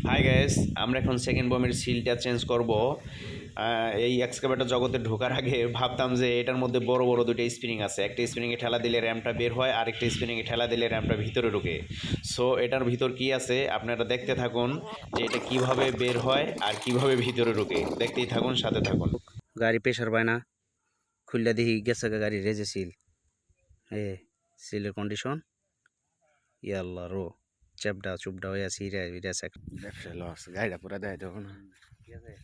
Hi guys, আমরা এখন second বমের সিলটা change করব। এই এক্সকাভেটর জগতে ঢোকার আগে ভাবতাম যে এটার মধ্যে বড় বড় দুটো স্প্রিং আছে, একটা স্প্রিংয়ে ঠেলা দিলে র্যামটা বের হয়, আরেকটা স্প্রিংয়ে ঠেলা দিলে র্যামটা ভিতরে ঢোকে। সো এটার ভিতর কি আছে আপনারা দেখতে থাকুন যে এটা কিভাবে বের হয় আর কিভাবে ভিতরে ঢোকে। দেখতেই থাকুন, সাথে থাকুন। গাড়ি প্রেশার পায় না, খুললে দেখি গেছে গাড়ি রেজে সিল। সিলের কন্ডিশন ইয়াল্লা রো চ্যাপডা চুপডা হয়ে আছে ব্যবসা লস, গাড়িটা পুরা দেয় তখন। ঠিক আছে।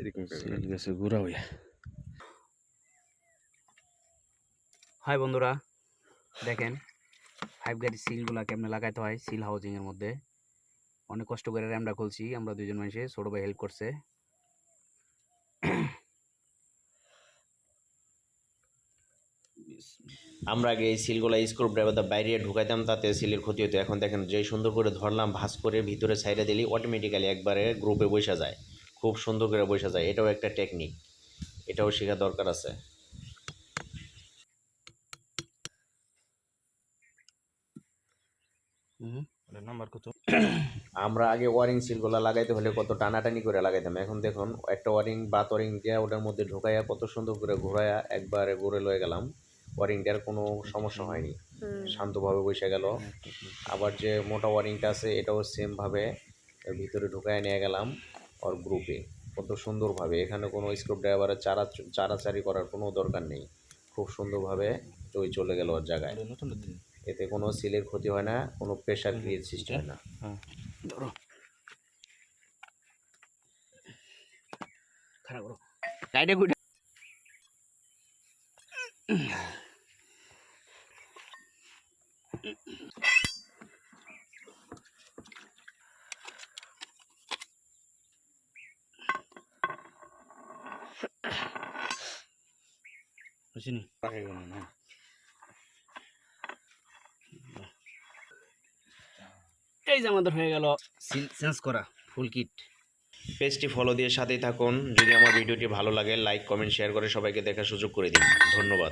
এরকম সিল গেছে গুড়া হইয়া। হাই বন্ধুরা, দেখেন ফাইভ গাড়ির সিলগুলা কেমনে লাগাইতে হয় সিল হাউজিং এর মধ্যে। অনেক কষ্ট করে র্যামটা খুলছি আমরা দুইজন মানুষে, ছোট ভাই হেল্প করছে। আমরা আগে এই সিলগুলো স্ক্রু ড্রাইভার বাইরে ঢুকাইতাম, তাতে সিলের ক্ষতি হতো। এখন দেখেন যে সুন্দর করে ধরলাম, ভাঁজ করে ভিতরে সাইডে দিলেই অটোমেটিক্যালি একবারে গ্রুপে বসা যায়, খুব সুন্দর করে বসা যায়। এটাও একটা টেকনিক, এটাও শেখা দরকার আছে। নাম্বার কত? আমরা আগে ওয়ারিং সিলগুলো লাগাইতে হলে কত টানাটানি করে লাগাইতাম, এখন দেখুন একটা ওয়ারিং বা ওয়ারিং দিয়ে ওটার মধ্যে ঢোকাইয়া কত সুন্দর করে ঘোরাইয়া একবারে ঘুরে লয়ে গেলাম। ওয়ারিংটার কোনো সমস্যা হয়নি, শান্তভাবে বসে গেল। আবার যে মোটা ওয়ারিংটা আছে এটাও সেমভাবে এর ভিতরে ঢুকাইয়া নিয়ে গেলাম ওর গ্রুপে কত সুন্দরভাবে। এখানে কোনো স্ক্রু ড্রাইভারের চারাচারি করার কোনো দরকার নেই, খুব সুন্দরভাবে ওই চলে গেল ওর জায়গায়। এতে কোনো সিলের ক্ষতি হয় না, কোনো প্রেশার ক্রিয়েট সৃষ্টি হয় না। ধরো খারাপ করো গাড়িটা গুড়া। বুঝিনি এই যে আমাদের হয়ে গেল সিল চেঞ্জ করা ফুল কিট। পেজটি ফলো দিয়ে সাথেই থাকুন। যদি আমার ভিডিওটি ভালো লাগে লাইক কমেন্ট শেয়ার করে সবাইকে দেখার সুযোগ করে দিন। ধন্যবাদ।